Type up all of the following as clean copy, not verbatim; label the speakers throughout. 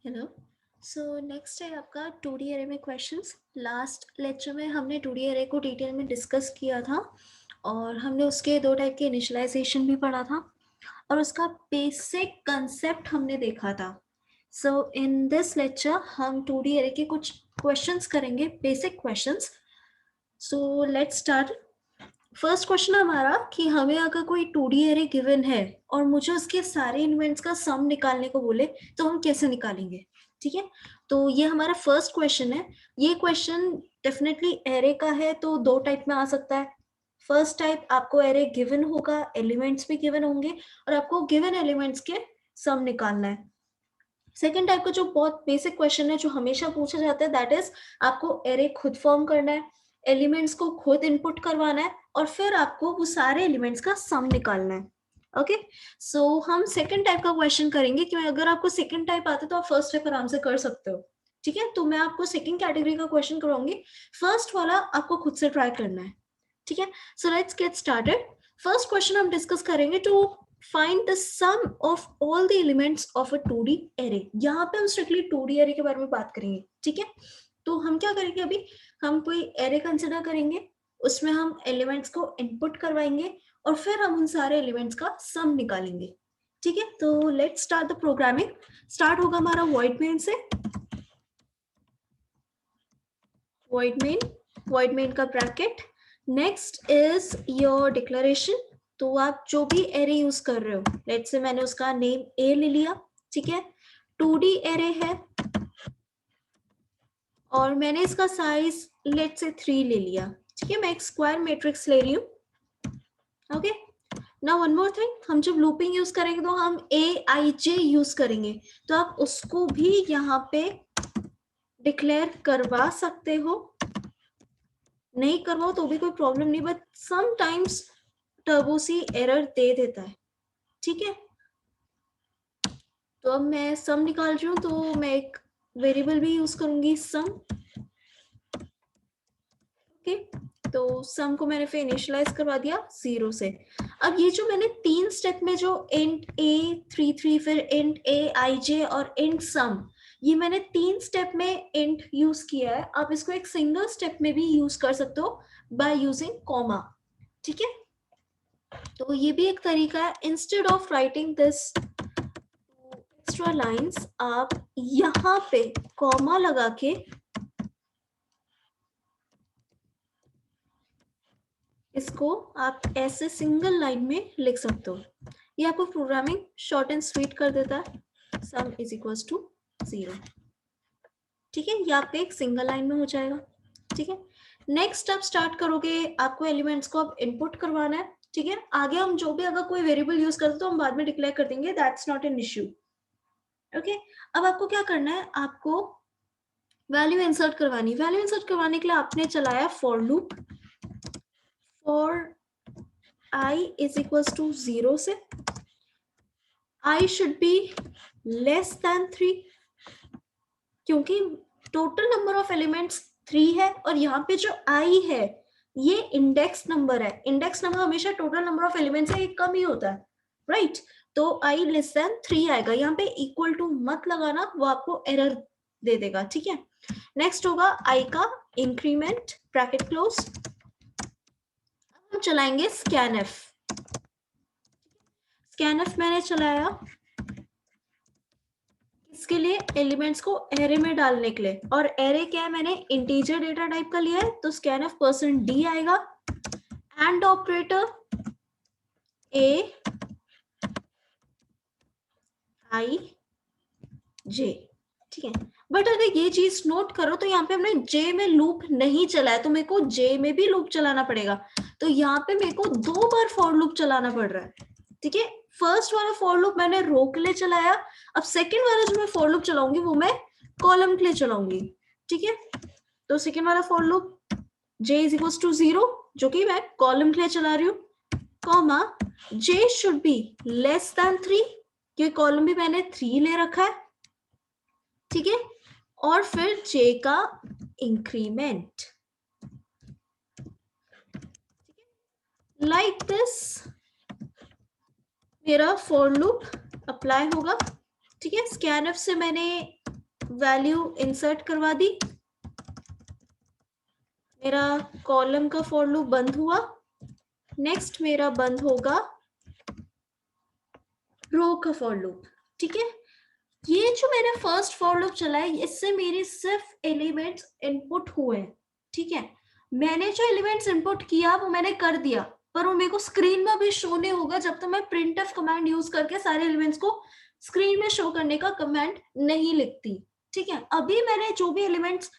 Speaker 1: Hello. So next है आपका 2D array में क्वेश्चंस। लास्ट लेक्चर में हमने 2D एरे को डिटेल में डिस्कस किया था और हमने उसके दो टाइप के इनिशियलाइजेशन भी पढ़ा था और उसका बेसिक कंसेप्ट हमने देखा था। सो इन दिस लेक्चर हम 2D एरे के कुछ क्वेश्चंस करेंगे, basic questions. So let's start. First question हमारा कि हमें अगर कोई 2D एरे गिवन है और मुझे उसके सारे एलिमेंट्स का सम निकालने को बोले तो हम कैसे निकालेंगे। ठीक है, तो ये हमारा फर्स्ट क्वेश्चन है। ये क्वेश्चन डेफिनेटली एरे का है तो दो टाइप में आ सकता है। फर्स्ट टाइप, आपको एरे गिवन होगा, एलिमेंट्स भी गिवन होंगे और आपको गिवन एलिमेंट्स के सम निकालना है। सेकेंड टाइप का जो बहुत बेसिक क्वेश्चन है जो हमेशा पूछा जाता है, दैट इज आपको एरे खुद फॉर्म करना है, एलिमेंट्स को खुद इनपुट करवाना है और फिर आपको वो सारे एलिमेंट्स का सम निकालना है। ओके, सो हम सेकंड टाइप का क्वेश्चन करेंगे कि अगर आपको सेकंड टाइप आता है तो आप फर्स्ट टाइप आराम से कर सकते हो। ठीक है, तो मैं आपको सेकंड कैटेगरी का क्वेश्चन करवाऊंगी, फर्स्ट वाला आपको खुद से ट्राई करना है। ठीक है, so let's get started. First question हम डिस्कस करेंगे to find the sum of all the elements of a 2D array। यहाँ पे हम strictly 2D array के बारे में बात करेंगे। ठीक है, तो हम क्या करेंगे, अभी हम कोई array कंसिडर करेंगे, उसमें हम एलिमेंट्स को इनपुट करवाएंगे और फिर हम उन सारे एलिमेंट्स का सम निकालेंगे। ठीक है, तो let's start the programming. Start होगा हमारा void main से। void main का bracket, next is your declaration. तो आप जो भी एरे यूज कर रहे हो, लेट्स से मैंने उसका नेम ए ले लिया। ठीक है, 2D एरे है और मैंने इसका साइज लेट्स से 3 ले लिया। ठीक है, मैं एक स्क्वायर मैट्रिक्स ले रही हूँ। Okay, now one more thing, हम जब लूपिंग यूज करेंगे तो हम AIJ यूज करेंगे, तो आप उसको भी यहाँ पे डिक्लेयर करवा सकते हो, नहीं करवाओ तो भी कोई प्रॉब्लम नहीं, but sometimes Turbo C error दे देता है। ठीक है, तो अब मैं सम निकाल रही हूँ तो मैं एक वेरिएबल भी यूज करूंगी सम। ओके, तो सम को मैंने फिर इनिशियलाइज करवा दिया 0 से। अब ये जो मैंने 3 स्टेप में जो इंट a33 फिर इंट aij और इंट सम, ये मैंने 3 स्टेप में इंट यूज किया है, आप इसको एक सिंगल स्टेप में भी यूज कर सकते हो बाय यूजिंग कॉमा। ठीक है, तो ये भी एक तरीका है। Instead of writing this extra lines, आप यहाँ पे कॉमा लगा के इसको आप ऐसे सिंगल लाइन में लिख सकते हो। ये आपको प्रोग्रामिंग शॉर्ट एंड स्वीट कर देता है, सम इज इक्वल्स टू 0। ठीक है, ये आपका एक सिंगल लाइन में हो जाएगा। ठीक है, नेक्स्ट आप स्टार्ट करोगे, आपको एलिमेंट्स को अब इनपुट करवाना है। ठीक है, आगे हम जो भी अगर कोई वेरिएबल यूज करते तो हम बाद में डिक्लेयर कर देंगे, that's not an issue. Okay, अब आपको क्या करना है, आपको वैल्यू इंसर्ट करवानी। वैल्यू इंसर्ट करवाने के लिए आपने चलाया for loop for I is equals to 0 से I should be less than 3, क्योंकि टोटल नंबर ऑफ एलिमेंट्स 3 है और यहाँ पे जो I है ये इंडेक्स नंबर है। इंडेक्स नंबर हमेशा टोटल नंबर ऑफ एलिमेंट्स से कम ही होता है, राइट? तो I लेस देन 3 आएगा। यहाँ पे इक्वल टू मत लगाना, वो आपको एरर दे देगा। ठीक है, नेक्स्ट होगा I का इंक्रीमेंट ब्रैकेट क्लोज। हम चलाएंगे स्कैनएफ। स्कैनएफ मैंने चलाया इसके लिए एलिमेंट्स को एरे में डालने के लिए, और एरे क्या है, मैंने इंटीजर डेटा टाइप का लिया है तो स्कैनएफ %d आएगा। And operator a i j। ठीक है, बट अगर ये चीज नोट करो तो यहाँ पे हमने j में लूप नहीं चलाया, तो मेरे को j में भी लूप चलाना पड़ेगा। तो यहाँ पे मेरे को 2 बार फॉर लूप चलाना पड़ रहा है। ठीक है, फर्स्ट वाला फॉर लूप मैंने रो के लिए चलाया, अब सेकेंड वाला जो मैं फॉर लूप चलाऊंगी वो मैं कॉलम के लिए चलाऊंगी। ठीक है, तो सेकेंड वाला for loop j is equals to 0, जो कि मैं कॉलम के लिए चला रही हूँ, comma j should be less than 3, क्योंकि कॉलम भी मैंने 3 ले रखा है। ठीक है, और फिर j का इंक्रीमेंट लाइक दिस मेरा फॉर लूप अप्लाई होगा। ठीक है, स्कैनएफ से मैंने वैल्यू इंसर्ट करवा दी, मेरा कॉलम का फॉर लूप बंद हुआ। नेक्स्ट मेरा बंद होगा रो का फॉर लूप। ठीक है, ये जो मैंने फर्स्ट फॉर लूप चला है इससे मेरे सिर्फ एलिमेंट्स इनपुट हुए। ठीक है, मैंने जो एलिमेंट्स इनपुट किया वो मैंने कर दिया, पर वो मेरे को स्क्रीन में भी शो नहीं होगा जब तक मैं printf कमांड यूज करके सारे एलिमेंट्स को स्क्रीन में शो करने का कमांड नहीं लिखती। ठीक है, अभी मैंने जो भी एलिमेंट्स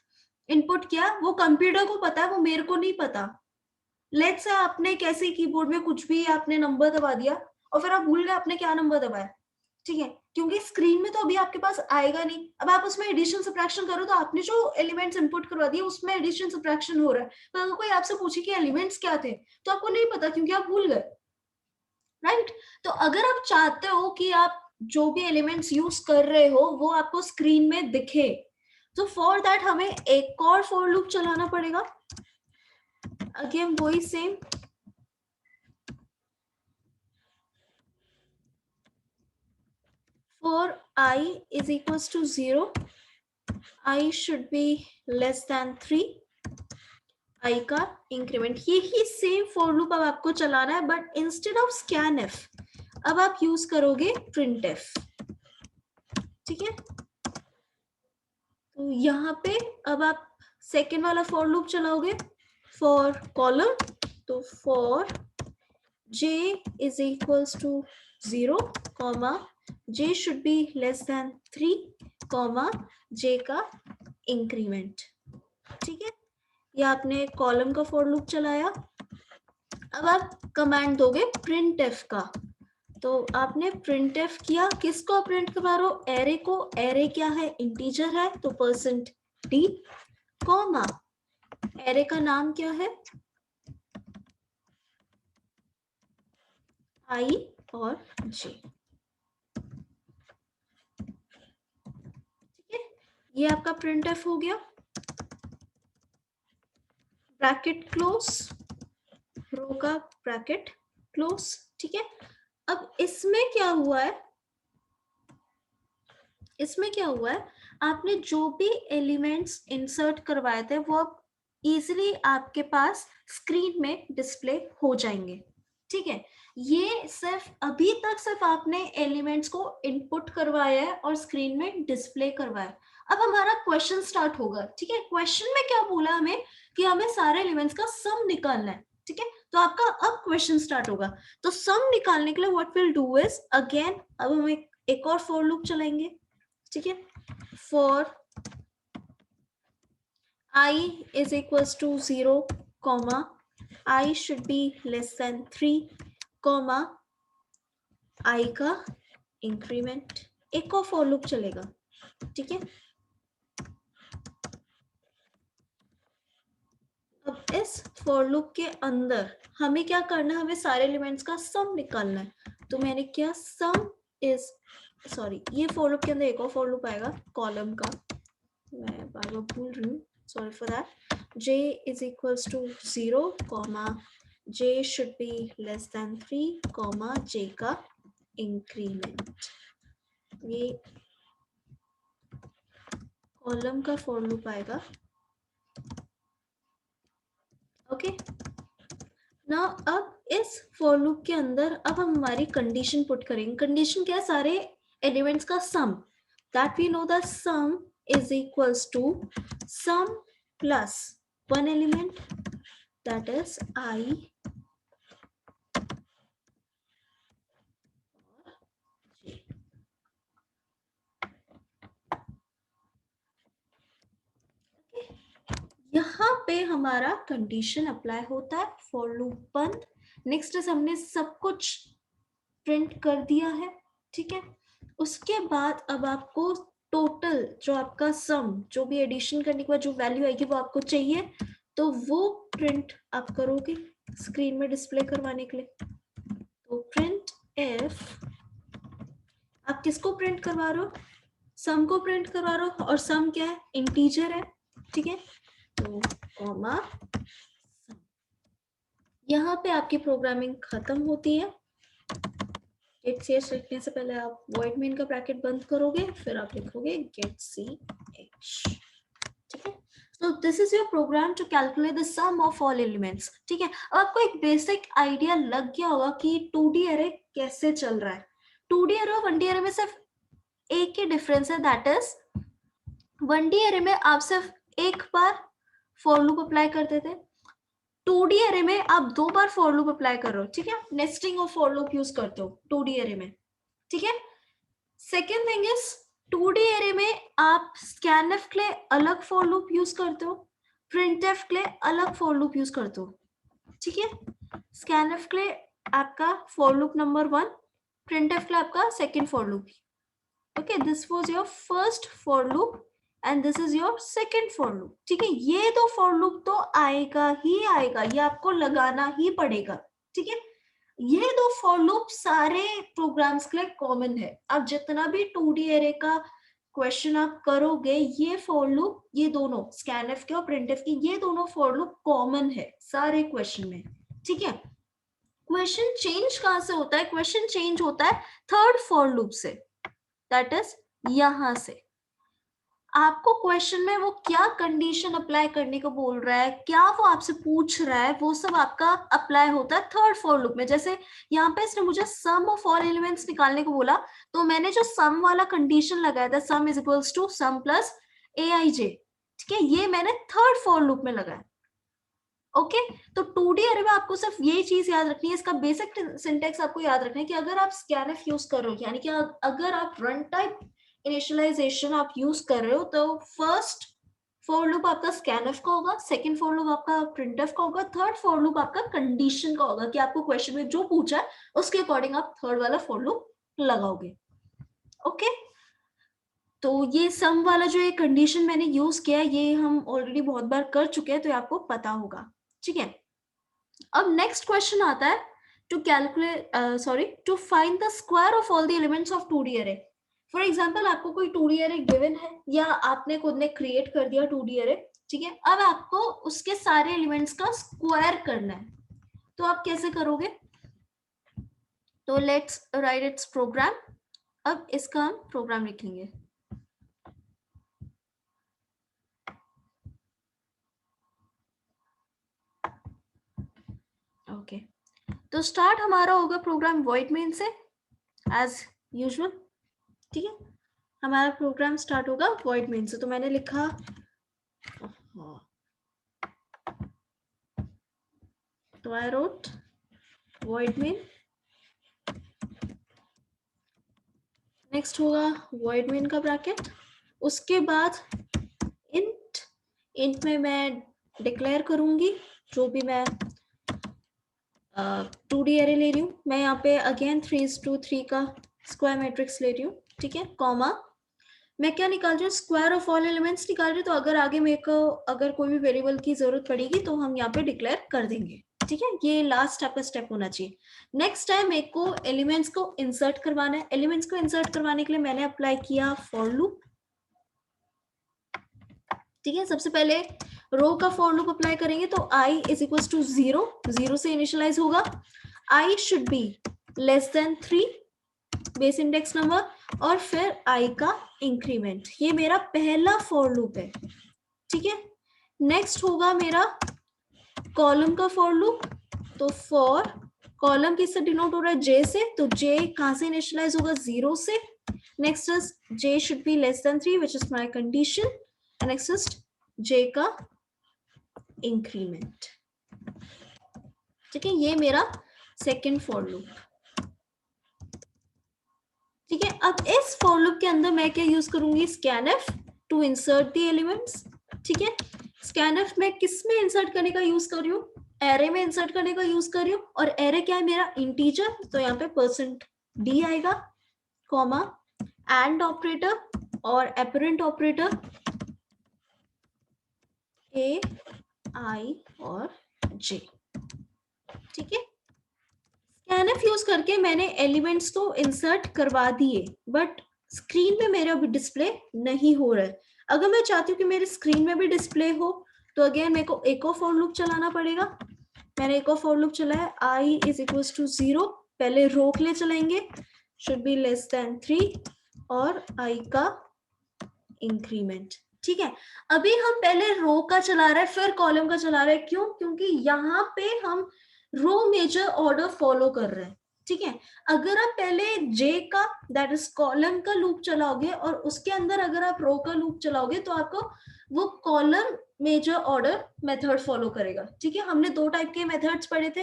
Speaker 1: इनपुट किया वो कंप्यूटर को पता है, वो मेरे को नहीं पता। लेट्स से आपने कैसे कीबोर्ड में कुछ भी आपने नंबर दबा दिया और फिर आप भूल गए आपने क्या नंबर दबाया। ठीक है, क्योंकि स्क्रीन में तो अभी आपके पास आएगा नहीं। अब आप उसमें एडिशन सब्ट्रैक्शन करो तो आपने जो एलिमेंट्स इंपुट करवा दिए उसमें एडिशन सब्ट्रैक्शन हो रहा है, तो अगर कोई आपसे पूछे कि एलिमेंट्स क्या थे तो आपको नहीं पता क्योंकि आप भूल गए। राइट, तो अगर आप चाहते हो कि आप जो भी एलिमेंट्स यूज कर रहे हो वो आपको स्क्रीन में दिखे, तो फॉर दैट हमें एक और फॉर लूप चलाना पड़ेगा। अगेन वही same, for I is equals to 0, I should be less than 3, I का इंक्रीमेंट। यही सेम फॉर लूप अब आपको चलाना है, बट इंस्टेड ऑफ scanf अब आप यूज करोगे printf। ठीक है, तो यहाँ पे अब आप सेकेंड वाला फॉर लूप चलाओगे फॉर कॉलम, तो for j is equals to 0, j should be less than 3, j का इंक्रीमेंट। ठीक है, ये आपने कॉलम का फॉर लूप चलाया। अब आप कमांड दोगे printf का, तो आपने printf किया, किसको प्रिंट करवा रहे हो, एरे को। एरे क्या है, इंटीजर है, तो %d, कॉमा एरे का नाम क्या है, i और j। ठीक है, ये आपका printf हो गया, ब्रैकेट क्लोज, रो का ब्रैकेट क्लोज। ठीक है, अब इसमें क्या हुआ है, इसमें क्या हुआ है, आपने जो भी एलिमेंट्स इंसर्ट करवाए थे वो अब इजीली आपके पास स्क्रीन में डिस्प्ले हो जाएंगे। ठीक है, ये सिर्फ अभी तक सिर्फ आपने एलिमेंट्स को इनपुट करवाया है और स्क्रीन में डिस्प्ले करवाया। अब हमारा क्वेश्चन स्टार्ट होगा। ठीक है, क्वेश्चन में क्या बोला हमें कि हमें सारे एलिमेंट्स का सम निकालना है। ठीक है, तो आपका अब क्वेश्चन स्टार्ट होगा। तो सम निकालने के लिए what will do is, again अब हम एक और फॉर लूप चलाएंगे। ठीक है, for I is equals to 0, I should be less than 3, I का इंक्रीमेंट। एक और फॉर लूप चलेगा। ठीक है, अब इस फॉर लूप के अंदर हमें क्या करना है, हमें सारे एलिमेंट्स का सम निकालना है। तो मैंने क्या, सम इज, सॉरी ये फॉर लूप के अंदर एक और फॉर लूप आएगा कॉलम का, मैं बार बार भूल रही हूँ, sorry for that, j is equals to 0, j should be less than 3, j का इंक्रीमेंट। ये कॉलम का फॉर लूप आएगा। ओके, ना अब इस फॉर लूप के अंदर अब हम हमारी कंडीशन पुट करेंगे। कंडीशन क्या है, सारे एलिमेंट्स का sum, that we know the sum is equals to sum plus one element, that is I or j। यहाँ पे हमारा कंडीशन अप्लाई होता है, फॉर लूप बंद। नेक्स्ट हमने सब कुछ प्रिंट कर दिया है। ठीक है, उसके बाद अब आपको टोटल जो आपका सम, जो भी एडिशन करने के बाद जो वैल्यू आएगी वो आपको चाहिए, तो वो प्रिंट आप करोगे स्क्रीन में डिस्प्ले करवाने के लिए। तो प्रिंट एफ, आप किसको प्रिंट करवा रहे हो, सम को प्रिंट करवा रहे हो, और सम क्या है, इंटीजर है। ठीक है, तो कॉमा, यहाँ पे आपकी प्रोग्रामिंग खत्म होती है। गेट सी लिखने से पहले आप वॉइड मेन का ब्रैकेट बंद करोगे, फिर आप लिखोगे गेट सी h, ठीक है। So this is your program to calculate the sum of all elements, ठीक है। अब आपको एक बेसिक आइडिया लग गया होगा कि 2D अरे कैसे चल रहा है। 2D अरे और 1D अरे में सिर्फ एक ही डिफरेंस है, दैट इज 1D अरे में आप सिर्फ एक बार फॉर लूप अप्लाई करते थे, 2D अरे में आप 2 बार फॉर लूप अप्लाई कर रहे हो, ठीक है। नेस्टिंग और फॉर लूप यूज करते हो 2D अरे में, ठीक है। सेकेंड थिंग इज 2D अरे में आप स्कैनफ के लिए अलग फॉर लूप यूज करते हो, प्रिंटफ के लिए अलग फॉर लूप यूज करते हो, ठीक है। स्कैनफ के लिए आपका फॉर लूप नंबर 1, प्रिंटफ के लिए आपका second for loop. Okay, this was your first for loop and this is your second for loop, ठीक है। ये दो फॉर लूप तो आएगा ही आएगा, ये आपको लगाना ही पड़ेगा, ठीक है। ये दो फॉर लूप सारे प्रोग्राम्स के लिए कॉमन है। अब जितना भी 2D एरे का क्वेश्चन आप करोगे, ये फॉर लूप, ये दोनों स्कैनफ के और प्रिंटफ के, ये दोनों फॉर लूप कॉमन है सारे क्वेश्चन में, ठीक है। क्वेश्चन चेंज कहां से होता है? क्वेश्चन चेंज होता है थर्ड फॉर लूप से, दैट इज यहां से। आपको क्वेश्चन में वो क्या कंडीशन अप्लाई करने को बोल रहा है, क्या वो आपसे पूछ रहा है, वो सब आपका अप्लाई होता है थर्ड फॉर लूप में। जैसे यहाँ पे इसने मुझे सम ऑफ ऑल एलिमेंट्स निकालने को बोला, तो मैंने जो सम वाला कंडीशन लगाया था, sum is equals to sum plus aij, ठीक है, ये मैंने थर्ड फॉर लूप में लगाया। ओके, तो 2D अरे में आपको सिर्फ ये चीज याद रखनी है, इसका बेसिक सिंटेक्स आपको याद रखना है कि अगर आप स्कैनफ यूज कर रहे हो, यानी कि अगर आप रन टाइप इनिशियलाइजेशन आप यूज कर रहे हो, तो फर्स्ट फॉर लूप आपका स्कैनफ का होगा, सेकंड फॉर लूप आपका प्रिंटफ का होगा, थर्ड फॉर लूप आपका कंडीशन का होगा कि आपको क्वेश्चन में जो पूछा है उसके अकॉर्डिंग आप थर्ड वाला फॉर लूप लगाओगे। ओके, तो ये सम वाला जो ये कंडीशन मैंने यूज किया है, ये हम ऑलरेडी बहुत बार कर चुके हैं, तो ये आपको पता होगा, ठीक है। अब नेक्स्ट क्वेश्चन आता है to calculate to find the square of all the elements of 2D array. For example, आपको कोई 2D अरे गिवन है या आपने खुद ने क्रिएट कर दिया 2D अरे, ठीक है। अब आपको उसके सारे एलिमेंट्स का स्क्वायर करना है, तो आप कैसे करोगे? तो लेट्स राइट इट्स प्रोग्राम। अब इसका हम प्रोग्राम लिखेंगे। ओके, तो स्टार्ट हमारा होगा प्रोग्राम वॉइड मेन से एज यूजुअल, ठीक है। हमारा प्रोग्राम स्टार्ट होगा वॉइड मेन से, तो मैंने लिखा तो I wrote void main, next होगा वॉइड मेन का ब्रैकेट, उसके बाद इंट में मैं डिक्लेयर करूंगी जो भी मैं 2D एरे ले रही हूँ। मैं यहाँ पे अगेन 3:3 का स्क्वायर मैट्रिक्स ले रही हूँ, ठीक है, कॉमा मैं क्या निकाल रही हूँ? स्क्वायर ऑफ ऑल एलिमेंट्स निकाल रही हूँ। तो अगर आगे मेरे को अगर कोई भी वेरिएबल की जरूरत पड़ेगी तो हम यहाँ पे डिक्लेयर कर देंगे, ठीक है। ये लास्ट आपका स्टेप होना चाहिए। नेक्स्ट टाइम मेरे को एलिमेंट्स को इंसर्ट करवाना है। एलिमेंट्स को इंसर्ट करवाने के लिए मैंने अप्लाई किया फॉर लूप, ठीक है। सबसे पहले रो का फॉर लूप अप्लाई करेंगे, तो i इज इक्वल टू 0, 0 से इनिशियलाइज होगा। i should be less than 3 base index number, और फिर i का इंक्रीमेंट। ये मेरा पहला फॉर लूप है, ठीक है। नेक्स्ट होगा मेरा कॉलम का फॉर लूप। तो फॉर कॉलम किससे डिनोट हो रहा है? j से, तो j कहां से इनिशियलाइज होगा? 0 से। Next is j should be less than 3 which is my condition, next is j का इंक्रीमेंट, ठीक है। ये मेरा सेकेंड फॉर लूप, ठीक है। अब इस फॉर लूप के अंदर मैं क्या यूज करूंगी? Scanf to insert the elements, ठीक है। स्कैनफ में किस में इंसर्ट करने का यूज कर रही हूँ? एरे में इंसर्ट करने का यूज कर रही हूँ, और एरे क्या है मेरा? इंटीजर, तो यहाँ पे %d आएगा, कॉमा एंड ऑपरेटर और एपरेंट ऑपरेटर a i और j, ठीक है। स्कैनफ यूज करके मैंने एलिमेंट्स तो इंसर्ट करवा दिए, बट स्क्रीन में मेरा भी डिस्प्ले नहीं हो रहा है। अगर मैं चाहती हूँ कि मेरे स्क्रीन में भी डिस्प्ले हो, तो अगेन मेरे को एक और फॉर लूप चलाना पड़ेगा। मैंने एक और फॉर लूप चलाया, i इज इक्वल टू 0, पहले रो के लिए चलाएंगे, शुड बी लेस देन 3 और i का इंक्रीमेंट। ठीक है, अभी हम पहले रो का चला रहे हैं फिर कॉलम का चला रहे हैं, क्यों? क्योंकि यहाँ पे हम रो मेजर ऑर्डर फॉलो कर रहे हैं। ठीक है, अगर आप पहले जे का दैट इज कॉलम का लूप चलाओगे और उसके अंदर अगर आप रो का लूप चलाओगे तो आपको वो column major order method follow करेगा। ठीक है, हमने दो टाइप के मेथड्स पढ़े थे,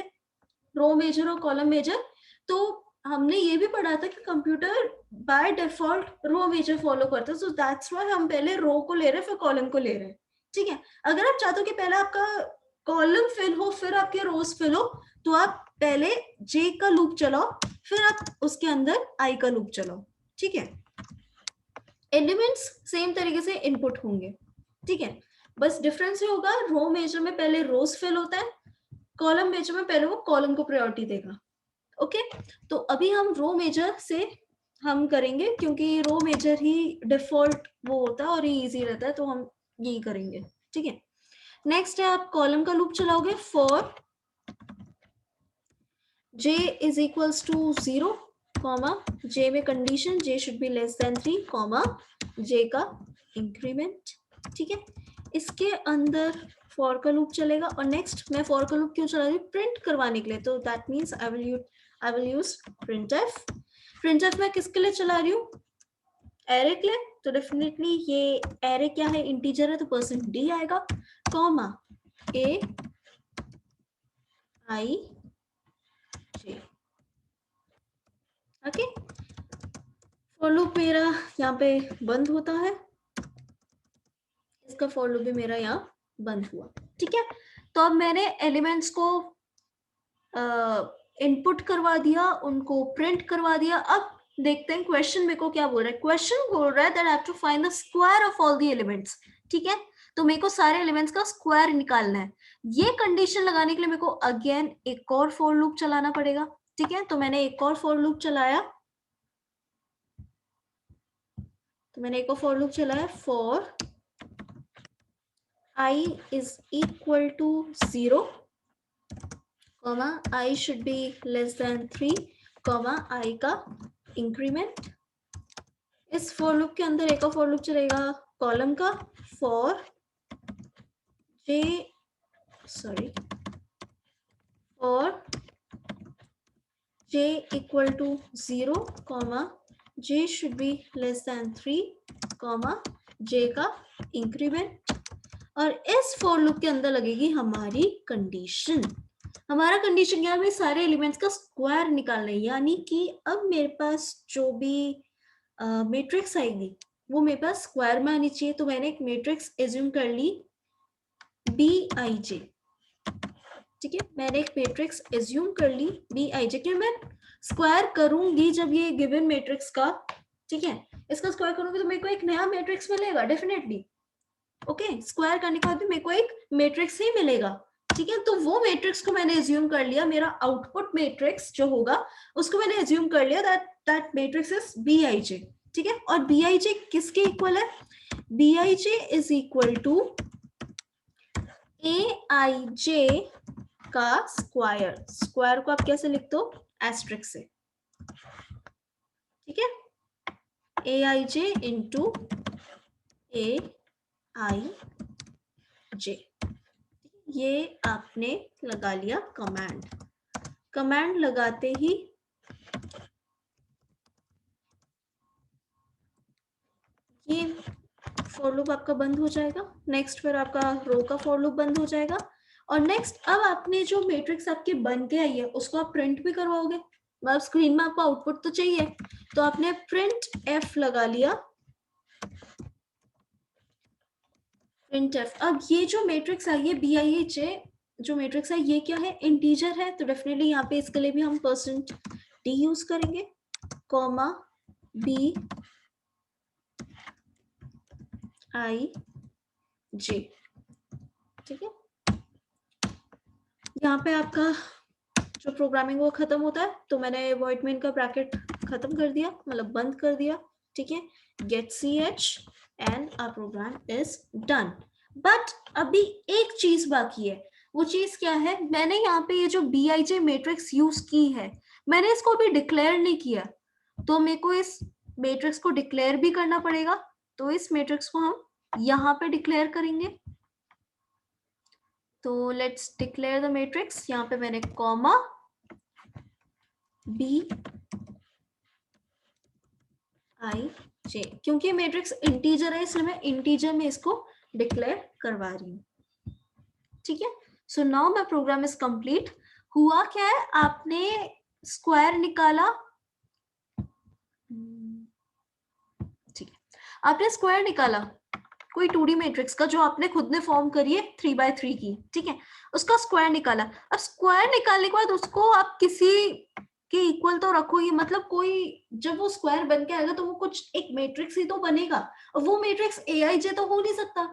Speaker 1: रो मेजर और कॉलम मेजर। तो हमने ये भी पढ़ा था कि computer by default row major follow करता है, सो दैट्स व्हाई हम पहले रो को ले रहे हैं फिर कॉलम को ले रहे हैं। ठीक है, अगर आप चाहते हो कि पहले आपका कॉलम फिल हो फिर आपके रोज फिल हो, तो आप पहले जे का लूप चलाओ फिर आप उसके अंदर आई का लूप चलाओ। ठीक है, एलिमेंट्स सेम तरीके से इनपुट होंगे। ठीक है, बस डिफरेंस ये होगा, रो मेजर में पहले रोज फिल होता है, कॉलम मेजर में पहले वो कॉलम को प्रायोरिटी देगा। ओके, तो अभी हम रो मेजर से हम करेंगे क्योंकि रो मेजर ही डिफॉल्ट वो होता है और ये इजी रहता है, तो हम यही करेंगे। ठीक है, नेक्स्ट है आप कॉलम का लूप चलाओगे for j is equals to 0 comma j में condition j should be less than 3 comma j का इंक्रीमेंट। ठीक है, इसके अंदर फॉर का लूप चलेगा और नेक्स्ट मैं फॉर का लूप क्यों चला रही हूँ? प्रिंट करवाने के लिए, तो that means I will use printf। printf मैं किसके लिए चला रही हूँ? एरे के लिए, तो डेफिनेटली ये एरे क्या है? इंटीजर है, तो %d आएगा comma a i j। Okay, for loop मेरा यहाँ पे बंद होता है, इसका फॉर लूप भी मेरा यहाँ बंद हुआ। ठीक है, तो अब मैंने एलिमेंट्स को इनपुट करवा दिया, उनको प्रिंट करवा दिया। अब देखते हैं क्वेश्चन मेरे को क्या बोल रहा है। क्वेश्चन बोल रहा है that I have to find the square of all the elements. ठीक है, तो मेरे को सारे एलिमेंट्स का स्क्वायर निकालना है। ये कंडीशन लगाने के लिए मेरे को अगेन एक और फॉर लूप चलाना पड़ेगा। ठीक है, तो मैंने एक और फॉर लूप चलाया, for I is equal to 0 comma I should be less than 3 comma I का इंक्रीमेंट। इस फॉर लूप के अंदर एक और फॉर लूप चलेगा कॉलम का for j equal to 0 comma j should be less than 3 comma j का increment. और इस फॉर लूप के अंदर लगेगी हमारी कंडीशन। हमारा कंडीशन क्या है? सारे एलिमेंट्स का स्क्वायर निकालना है, यानी कि अब मेरे पास जो भी मैट्रिक्स आएगी वो मेरे पास स्क्वायर में आनी चाहिए। तो मैंने एक मैट्रिक्स एज्यूम कर ली Bij। ठीक है, मैंने एक मैट्रिक्स एज्यूम कर ली Bij कि मैं स्क्वायर करूंगी जब ये गिवन मैट्रिक्स का, ठीक है, इसका स्क्वायर करूंगी तो मेरे को एक नया मैट्रिक्स मिलेगा डेफिनेटली। ओके, स्क्वायर करने के बाद मेरे को एक मैट्रिक्स ही मिलेगा। ठीक है, तो वो मैट्रिक्स को मैंने एज्यूम कर लिया, मेरा आउटपुट मैट्रिक्स जो होगा उसको मैंने एज्यूम कर लिया दैट मैट्रिक्स इज Bij। ठीक है, और Bij किसके इक्वल है? Bij is equal to Aij का स्क्वायर। स्क्वायर को आप कैसे लिखते हो? एस्ट्रिक्ट से। ठीक है, Aij इंटू Aij, ये आपने लगा लिया कमांड लगाते ही ये फॉर लूप आपका बंद हो जाएगा। नेक्स्ट फिर आपका रो का फॉर लूप बंद हो जाएगा। और नेक्स्ट अब आपने जो मैट्रिक्स आपके बन के आई है उसको आप प्रिंट भी करवाओगे। मतलब स्क्रीन में आपको आउटपुट तो चाहिए, तो आपने प्रिंट एफ लगा लिया, प्रिंट एफ। अब ये जो मैट्रिक्स आई है Bij जो मैट्रिक्स है ये क्या है? इंटीजर है, तो डेफिनेटली यहाँ पे इसके लिए भी हम %d यूज करेंगे कॉमा Bij। ठीक है, यहाँ पे आपका जो प्रोग्रामिंग वो खत्म होता है, तो मैंने वॉइड मेन का ब्रैकेट खत्म कर दिया, मतलब बंद कर दिया। ठीक है, get ch and our program is done. But अभी एक चीज बाकी है, वो चीज क्या है? मैंने यहाँ पे ये जो Bij मैट्रिक्स यूज की है, मैंने इसको अभी डिक्लेयर नहीं किया, तो मेरे को इस मैट्रिक्स को डिक्लेयर भी करना पड़ेगा तो इस मैट्रिक्स को हम यहाँ पे डिक्लेयर करेंगे। तो लेट्स डिक्लेयर द मैट्रिक्स। यहाँ पे मैंने कॉमा बी आई जे, क्योंकि मैट्रिक्स इंटीजर है इसलिए मैं इंटीजर में इसको डिक्लेयर करवा रही हूँ। ठीक है, so now my program is complete. हुआ क्या है, आपने स्क्वायर निकाला, ठीक है, आपने स्क्वायर निकाला कोई 2D मैट्रिक्स का जो आपने खुद ने फॉर्म करी है 3x3 की, ठीक है, उसका स्क्वायर निकाला। अब स्क्वायर निकालने के बाद उसको आप किसी के इक्वल तो रखोगे, मतलब कोई जब वो स्क्वायर बन के आएगा तो वो कुछ एक मैट्रिक्स ही तो बनेगा, और वो मैट्रिक्स AIJ तो हो नहीं सकता,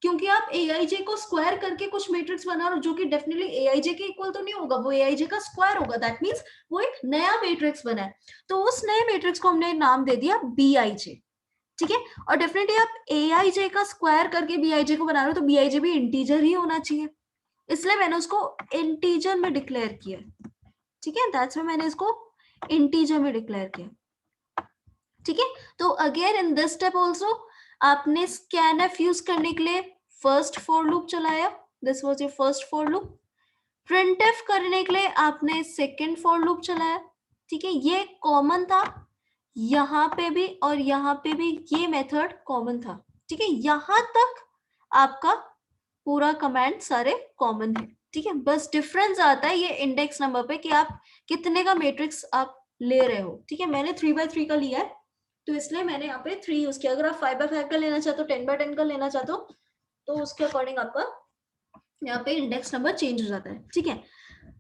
Speaker 1: क्योंकि आप AIJ को स्क्वायर करके कुछ मैट्रिक्स बना रहे हो जो कि डेफिनेटली AIJ के इक्वल तो नहीं होगा, वो AIJ का स्क्वायर होगा। दैट मींस वो एक नया मैट्रिक्स बना है, तो उस नए मैट्रिक्स को हमने नाम दे दिया BIJ। ठीक है, और डेफिनेटली आप AIJ का स्क्वायर करके BIJ को बना रहे हो तो BIJ भी इंटीजर ही होना चाहिए, इसलिए मैंने उसको इंटीजर में डिक्लेयर किया। ठीक है, दैट्स व्हाई मैंने इसको इंटीजर में डिक्लेयर किया। ठीक है, तो again in this step also आपने scanf यूज करने के लिए फर्स्ट फॉर लूप चलाया, this was your first for loop. printf करने के लिए आपने सेकंड फॉर लूप चलाया। ठीक है, ये कॉमन था यहाँ पे भी और यहाँ पे भी, ये मेथड कॉमन था। ठीक है, यहाँ तक आपका पूरा कमांड सारे कॉमन है। ठीक है, बस डिफरेंस आता है ये इंडेक्स नंबर पे कि आप कितने का मैट्रिक्स आप ले रहे हो। ठीक है, मैंने 3x3 का लिया है तो इसलिए मैंने यहाँ पे 3 यूज किया। अगर आप 5x5 का लेना चाहते हो, 10x10 का लेना चाहते हो तो उसके अकॉर्डिंग आपका यहाँ पे इंडेक्स नंबर चेंज हो जाता है। ठीक है,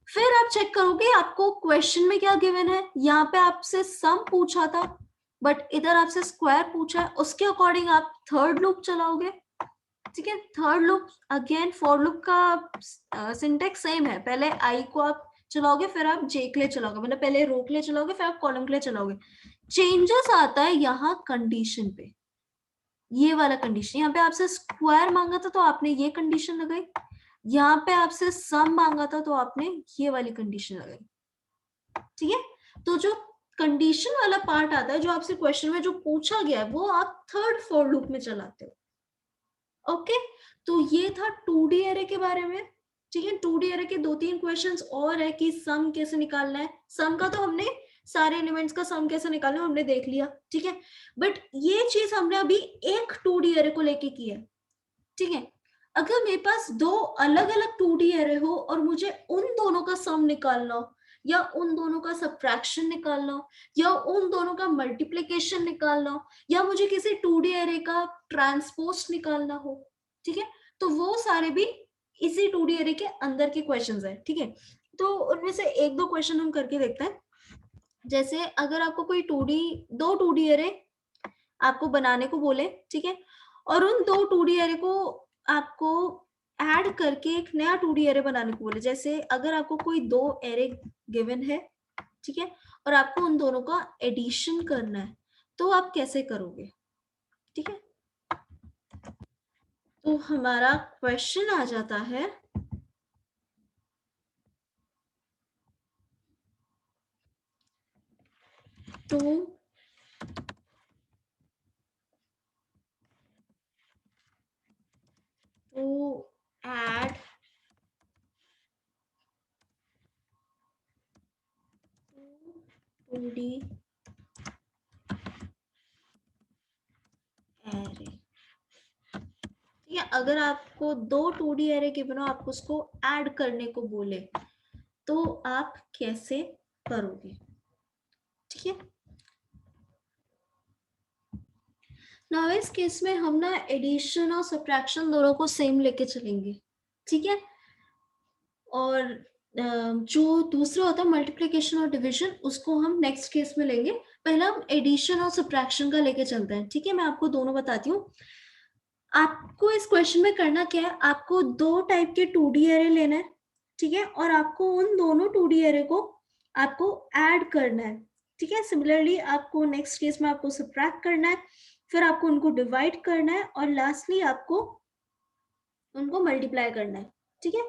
Speaker 1: फिर आप चेक करोगे आपको क्वेश्चन में क्या गिवन है। यहाँ पे आपसे सम पूछा था बट इधर आपसे स्क्वायर पूछा है, उसके अकॉर्डिंग आप थर्ड लूप चलाओगे। ठीक है, third loop again for loop का सिंटेक्स सेम है, पहले आई को आप चलाओगे फिर आप जे के लिए चलाओगे, मतलब पहले रो के लिए चलाओगे फिर आप कॉलम के लिए चलाओगे। चेंजेस आता है यहाँ कंडीशन पे, ये वाला कंडीशन। यहाँ पे आपसे स्क्वायर मांगा था तो आपने ये कंडीशन लगाई, यहाँ पे आपसे सम मांगा था तो आपने ये वाली कंडीशन लगाई। ठीक है, तो जो कंडीशन वाला पार्ट आता है जो आपसे क्वेश्चन में जो पूछा गया है वो आप थर्ड फॉर लूप में चलाते हो। ओके, तो ये था 2D एरे के बारे में। ठीक है, 2D एरे के 2-3 क्वेश्चंस और है कि सम कैसे निकालना है। सम का तो हमने सारे एलिमेंट्स का सम कैसे निकालना है हमने देख लिया। ठीक है, बट ये चीज हमने अभी एक 2D एरे को लेके की है। ठीक है, अगर मेरे पास दो अलग अलग 2D एरे हो और मुझे उन दोनों का सम निकालना हो, या उन दोनों का सब्ट्रैक्शन निकालना हो, या उन दोनों का मल्टीप्लिकेशन निकालना हो, या मुझे किसी 2D एरे का ट्रांसपोज निकालना हो, ठीक है, तो वो सारे भी इसी 2D एरे के अंदर के क्वेश्चंस है। ठीक है, तो उनमें से एक दो क्वेश्चन हम करके देखते हैं। जैसे अगर आपको कोई 2D एरे आपको बनाने को बोले, ठीक है, और उन दो 2D एरे को आपको ऐड करके एक नया 2D एरे बनाने को बोले। जैसे अगर आपको कोई दो एरे गिवन है, ठीक है, और आपको उन दोनों का एडिशन करना है तो आप कैसे करोगे। ठीक है, तो हमारा क्वेश्चन आ जाता है टू add 2D एरे। ठीक है, अगर आपको दो 2D एरे गिवन हो, आपको उसको ऐड करने को बोले तो आप कैसे करोगे। ठीक है, नाउ इस केस में हम ना एडिशन और सब्ट्रैक्शन दोनों को सेम लेके चलेंगे। ठीक है, और जो दूसरा होता है मल्टीप्लिकेशन और डिवीजन उसको हम नेक्स्ट केस में लेंगे। पहले हम एडिशन और सब्ट्रैक्शन का लेके चलते हैं। ठीक है, मैं आपको दोनों बताती हूँ। आपको इस क्वेश्चन में करना क्या है, आपको दो टाइप के 2D एरे लेना है। ठीक है, और आपको उन दोनों 2D एरे को आपको ऐड करना है। ठीक है, सिमिलरली आपको नेक्स्ट केस में आपको सब्ट्रैक्ट करना है, फिर आपको उनको डिवाइड करना है और लास्टली आपको उनको मल्टीप्लाई करना है। ठीक है,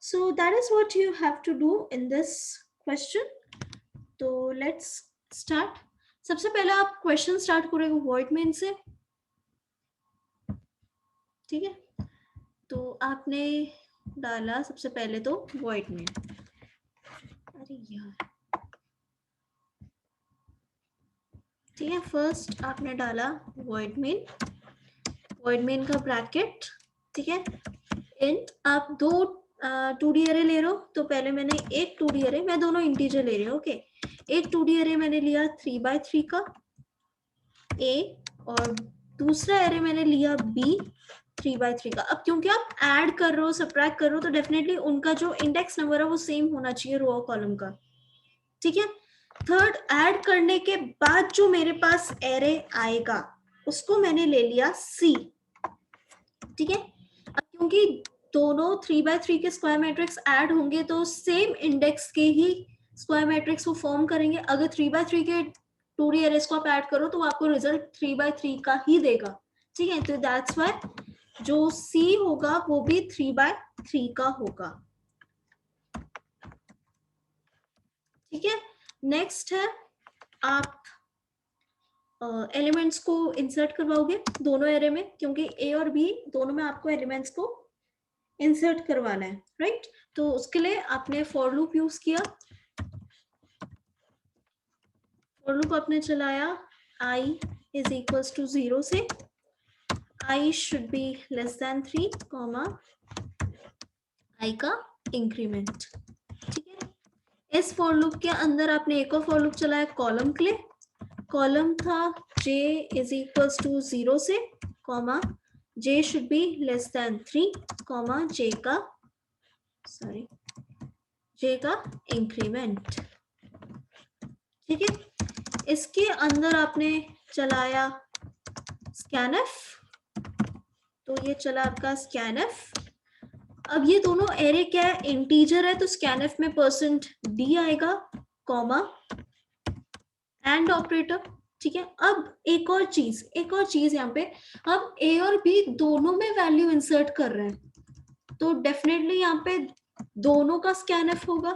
Speaker 1: so that is what you have to do in this question. तो लेट्स स्टार्ट। सबसे पहले आप क्वेश्चन स्टार्ट करोगे वॉइड मेन से। ठीक है, तो आपने डाला सबसे पहले तो वॉइड में, अरे यार, ठीक है, फर्स्ट आपने डाला वॉइड मेन का ब्रैकेट, ठीक है, एंड आप दो 2D अरे ले रहे हो, तो पहले मैंने एक 2D अरे, मैं दोनों इंटीजर ले रही हूँ, ओके, एक 2D अरे मैंने लिया 3x3 का A, और दूसरा अरे मैंने लिया B 3x3 का। अब क्योंकि आप ऐड कर रहे हो, सब्ट्रैक्ट कर रहे हो, तो डेफिनेटली उनका जो इंडेक्स नंबर है वो सेम होना चाहिए रो और कॉलम का, ठीक है। थर्ड, ऐड करने के बाद जो मेरे पास एरे आएगा उसको मैंने ले लिया C, ठीक है। अब क्योंकि दोनों 3x3 के स्क्वायर मैट्रिक्स ऐड होंगे तो सेम इंडेक्स के ही स्क्वायर मैट्रिक्स को फॉर्म करेंगे। अगर 3x3 के 2D एरेस को आप ऐड करो तो आपको रिजल्ट 3x3 का ही देगा, ठीक है। तो दैट्स व्हाई जो C होगा वो भी 3x3 का होगा, ठीक है। नेक्स्ट है, आप एलिमेंट्स को इंसर्ट करवाओगे दोनों एरे में, क्योंकि ए और बी दोनों में आपको एलिमेंट्स को इंसर्ट करवाना है, राइट। तो उसके लिए आपने फॉर लूप यूज किया, फॉर लूप आपने चलाया i इज इक्वल्स टू 0 से i should be less than 3, i का इंक्रीमेंट, ठीक है। इस फॉर लूप के अंदर आपने एक और फॉर लूप चलाया कॉलम के लिए, कॉलम था j इज इक्वल्स टू 0 से j should be less than 3, j का इंक्रीमेंट, ठीक है। इसके अंदर आपने चलाया scanf, तो ये चला आपका scanf। अब ये दोनों एरे क्या है, इंटीजर है, तो scanf में %d आएगा, एंड ऑपरेटर, ठीक है। अब एक और चीज यहाँ पे, अब a और b दोनों में वैल्यू इंसर्ट कर रहे हैं, तो डेफिनेटली यहाँ पे दोनों का scanf होगा,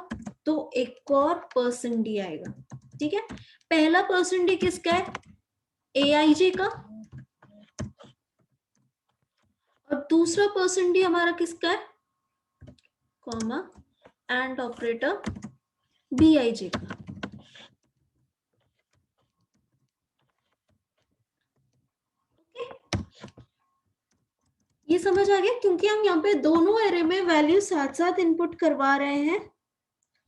Speaker 1: तो एक और %d आएगा, ठीक है। पहला %d किसका है, aij का, और दूसरा %d हमारा किसका है, एंड ऑपरेटर bij का, ये समझ आ गया, क्योंकि हम यहाँ पे दोनों एरे में वैल्यू साथ साथ इनपुट करवा रहे हैं,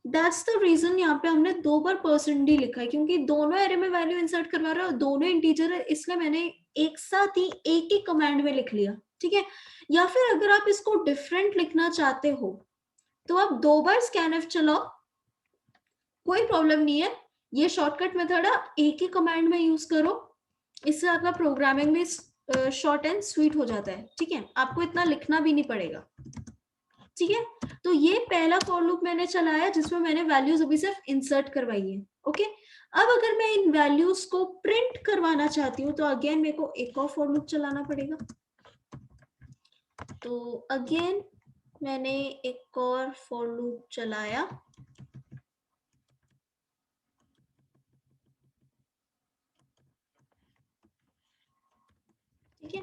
Speaker 1: दैट्स द रीजन यहाँ पे हमने 2 बार %d लिखा है, क्योंकि दोनों एरे में वैल्यू इंसर्ट करवा रहे हैं और दोनों इंटीजर है, इसलिए मैंने एक साथ ही एक ही कमांड में लिख लिया, ठीक है। या फिर अगर आप इसको डिफरेंट लिखना चाहते हो तो आप 2 बार scanf चलाओ, कोई प्रॉब्लम नहीं है, ये शॉर्टकट मेथड आप एक ही कमांड में यूज करो, इससे आपका प्रोग्रामिंग में शॉर्ट एंड स्वीट हो जाता है, ठीक है, आपको इतना लिखना भी नहीं पड़ेगा, ठीक है। तो ये पहला फॉर लूप मैंने चलाया जिसमें मैंने वैल्यूज अभी सिर्फ इंसर्ट करवाई है, ओके। अब अगर मैं इन वैल्यूज को प्रिंट करवाना चाहती हूँ तो अगेन मेरे को एक और फॉर लूप चलाना पड़ेगा, तो अगेन मैंने एक और फॉर लूप चलाया, ठीक है।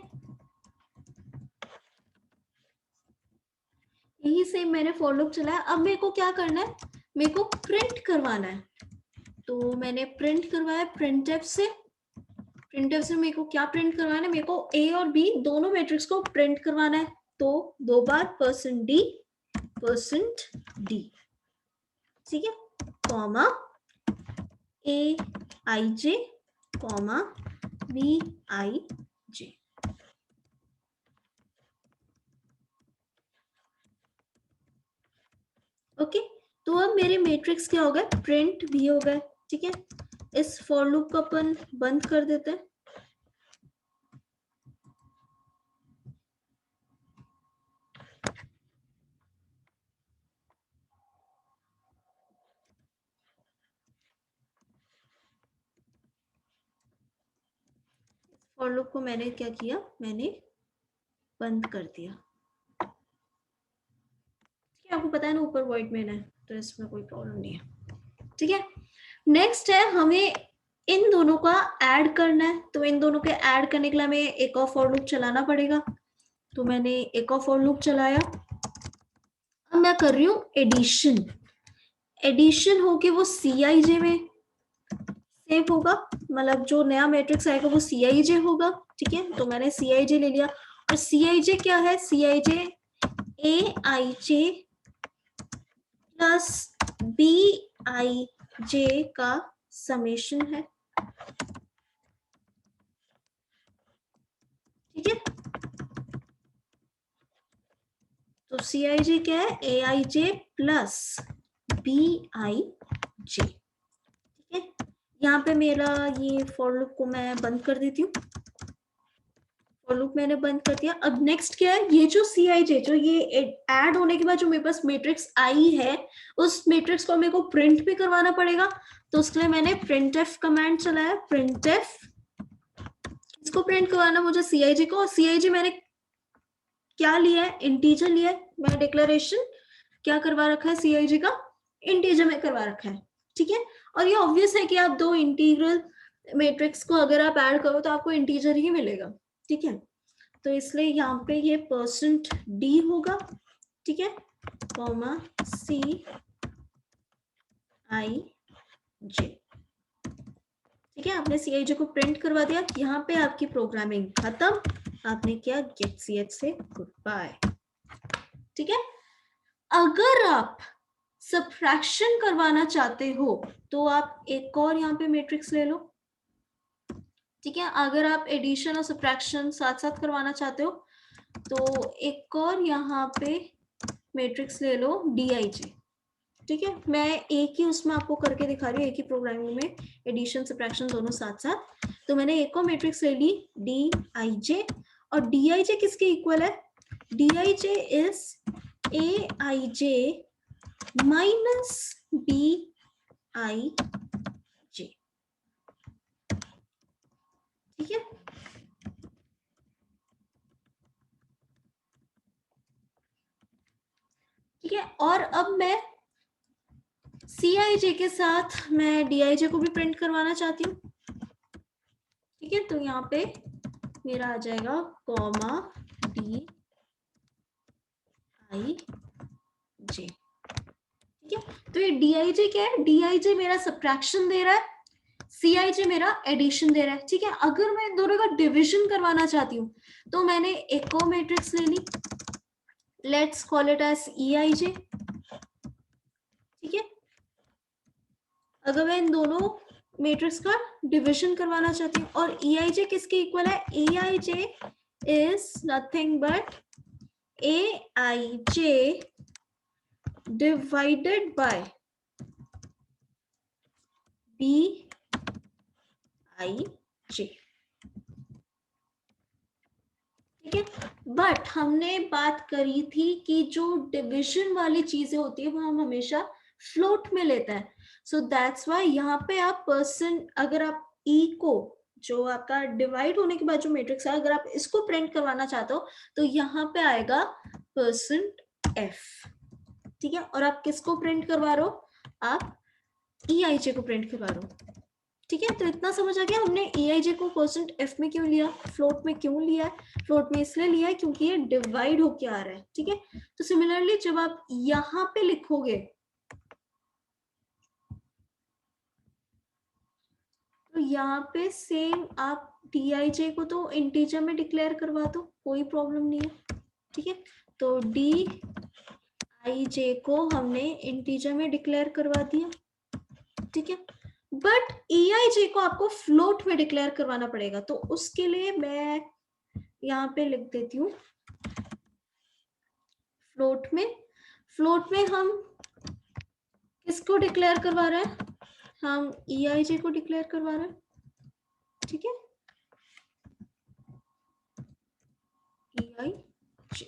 Speaker 1: यही सेम मैंने फॉर लूप चलाया। अब मेरे को क्या करना है, मेरे को प्रिंट करवाना है, तो मैंने प्रिंट करवाया printf से मेरे को क्या प्रिंट करवाना है, मेरे को a और b दोनों मैट्रिक्स को प्रिंट करवाना है, तो 2 बार %d, ठीक है, कॉमा aij, bij, ओके। तो अब मेरे मैट्रिक्स क्या हो गए, प्रिंट भी हो गए, ठीक है। इस फॉर लूप को अपन बंद कर देते हैं, फॉर लूप को मैंने क्या किया, मैंने बंद कर दिया, आपको पता है ना ऊपर वॉइड मेन है, तो इसमें कोई प्रॉब्लम नहीं है, ठीक है। नेक्स्ट है, हमें इन दोनों का ऐड करना है, तो इन दोनों के ऐड करने के लिए हमें एक और फॉर लूप चलाना पड़ेगा, तो मैंने एक और फॉर लूप चलाया। अब मैं कर रही हूँ एडिशन। एडिशन होके वो CIJ में सेव होगा, मतलब जो नया मैट्रिक्स आएगा वो CIJ होगा। ठीक है, तो मैंने CIJ ले लिया। और CIJ क्या है? CIJ AIJ प्लस BIJ का समेशन है। ठीक है, तो CIJ क्या है? AIJ plus BIJ। ठीक है, यहाँ पे मेरा ये फॉर लूप को मैं बंद कर देती हूँ। फॉर लूप मैंने बंद कर दिया। अब नेक्स्ट क्या है? ये जो CIJ, जो ये ऐड होने के बाद जो मेरे पास मैट्रिक्स आई है, उस मैट्रिक्स को मेरे को प्रिंट भी करवाना पड़ेगा। तो उसके लिए मैंने printf कमांड चलाया। printf, इसको प्रिंट करवाना मुझे CIJ को। और CIJ मैंने क्या लिया है? इंटीजर लिया है। मैं डिक्लेरेशन क्या करवा रखा है CIJ का? इंटीजर में करवा रखा है। ठीक है, और ये ऑब्वियस है कि आप दो इंटीग्रल मैट्रिक्स को अगर आप ऐड करो तो आपको इंटीजर ही मिलेगा। ठीक है, तो इसलिए यहाँ पे ये %d होगा। ठीक है, कॉमा CIJ। ठीक है, आपने CIJ को प्रिंट करवा दिया। यहाँ पे आपकी प्रोग्रामिंग खत्म। आपने किया गेट ch से गुड बाय। ठीक है, अगर आप सब्ट्रैक्शन करवाना चाहते हो तो आप एक और यहाँ पे मैट्रिक्स ले लो। ठीक है, अगर आप एडिशन और सब्ट्रैक्शन साथ साथ करवाना चाहते हो तो एक और यहाँ पे मैट्रिक्स ले लो DIJ। ठीक है, मैं एक ही उसमें आपको करके दिखा रही हूँ, एक ही प्रोग्रामिंग में एडिशन सब्ट्रैक्शन दोनों साथ साथ। तो मैंने एक और मैट्रिक्स ले ली DIJ। और DIJ किसके इक्वल है? DIJ is AIJ minus BIJ। ठीक है, ठीक है, और अब मैं CIJ के साथ मैं DIJ को भी प्रिंट करवाना चाहती हूँ। ठीक है, तो यहाँ पे मेरा आ जाएगा कॉमा DIJ। ठीक है, तो ये DIJ क्या है? DIJ मेरा सब्ट्रैक्शन दे रहा है, CIJ मेरा एडिशन दे रहा है। ठीक है, अगर मैं इन दोनों का डिविजन करवाना चाहती हूँ तो मैंने एक और मैट्रिक्स ले ली। Let's call it as EIJ। ठीक है, अगर मैं इन दोनों मैट्रिक्स का डिविजन करवाना चाहती हूँ, और EIJ किसके इक्वल है? EIJ is nothing but AIJ divided by BIJ। ठीक है, बट हमने बात करी थी कि जो डिविजन वाली चीजें होती है वो हम हमेशा फ्लोट में लेते हैं। सो दैट्स वाई यहाँ पे आप अगर आप को, जो आपका डिवाइड होने के बाद जो मैट्रिक्स है, अगर आप इसको प्रिंट करवाना चाहते हो तो यहाँ पे आएगा %f। ठीक है, और आप किसको प्रिंट करवा रहे हो? आप EIJ को प्रिंट करवा रहे हो। ठीक है, तो इतना समझ आ गया हमने EIJ को %f में क्यों लिया, फ्लोट में क्यों लिया है? फ्लोट में इसलिए लिया है क्योंकि ये डिवाइड होके आ रहा है। ठीक है, तो सिमिलरली जब आप यहाँ पे लिखोगे तो यहाँ पे सेम आप DIJ को तो इंटीजर में डिक्लेयर करवा दो, कोई प्रॉब्लम नहीं है। ठीक है, तो DIJ को हमने इंटीजर में डिक्लेयर करवा दिया। ठीक है, बट EIJ को आपको फ्लोट में डिक्लेयर करवाना पड़ेगा। तो उसके लिए मैं यहाँ पे लिख देती हूँ फ्लोट में हम किसको डिक्लेयर करवा रहे हैं? हम EIJ को डिक्लेयर करवा रहे हैं। ठीक है, EIJ।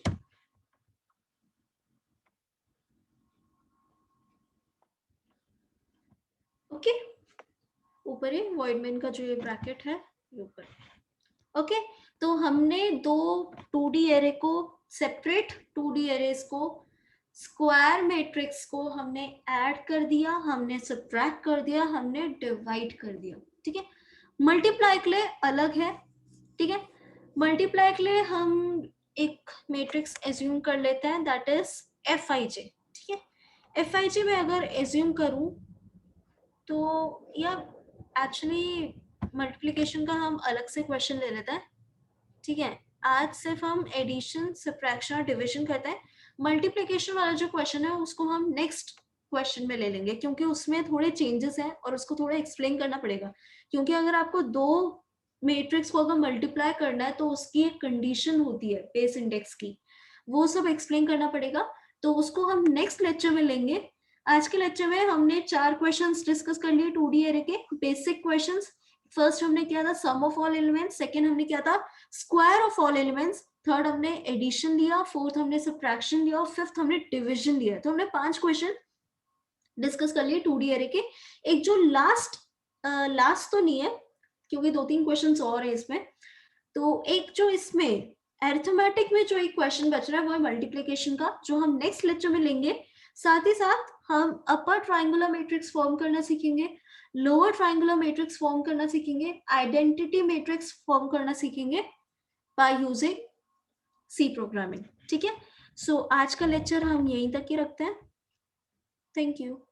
Speaker 1: ओके, ऊपर ये वॉइड मेन का जो ये ब्रैकेट है ये ऊपर। ओके, तो हमने दो 2D एरे को सेपरेट 2D एरेज को स्क्वायर मैट्रिक्स को हमने ऐड कर दिया, हमने सब्ट्रैक्ट कर दिया, हमने डिवाइड कर दिया। ठीक है, मल्टीप्लाई के लिए अलग है। ठीक है, मल्टीप्लाई के लिए हम एक मैट्रिक्स एज्यूम कर लेते हैं, दैट इज एफ आई जे। ठीक है, एफ आई जे में अगर एज्यूम करूं तो या एक्चुअली मल्टीप्लिकेशन का हम अलग से क्वेश्चन ले लेते हैं। ठीक है, आज सिर्फ हम एडिशन, सब्ट्रैक्शन और डिविजन करते हैं। मल्टीप्लिकेशन वाला जो क्वेश्चन है उसको हम नेक्स्ट क्वेश्चन में ले लेंगे, क्योंकि उसमें थोड़े चेंजेस हैं और उसको थोड़ा एक्सप्लेन करना पड़ेगा। क्योंकि अगर आपको दो मैट्रिक्स को अगर मल्टीप्लाई करना है तो उसकी एक कंडीशन होती है बेस इंडेक्स की, वो सब एक्सप्लेन करना पड़ेगा। तो उसको हम नेक्स्ट लेक्चर में लेंगे। आज के लेक्चर में हमने 4 क्वेश्चंस डिस्कस कर लिए 2D एरे के बेसिक क्वेश्चंस। फर्स्ट हमने किया था सम ऑफ ऑल एलिमेंट्स, सेकंड हमने किया था square of all elements, third हमने एडिशन लिया, फोर्थ हमने सब्ट्रैक्शन लिया और फिफ्थ हमने डिविजन लिया। तो हमने 5 क्वेश्चन डिस्कस कर लिए 2D एरे के। एक जो लास्ट तो नहीं है क्योंकि 2-3 क्वेश्चंस और है इसमें, तो एक जो इसमें अरिथमेटिक में जो एक क्वेश्चन बच रहा है वो है मल्टीप्लिकेशन का, जो हम नेक्स्ट लेक्चर में लेंगे। साथ ही साथ हम अपर ट्राइंगुलर मैट्रिक्स फॉर्म करना सीखेंगे, लोअर ट्राइंगुलर मैट्रिक्स फॉर्म करना सीखेंगे, आइडेंटिटी मैट्रिक्स फॉर्म करना सीखेंगे बाय यूजिंग सी प्रोग्रामिंग। ठीक है, सो आज का लेक्चर हम यहीं तक ही रखते हैं। Thank you.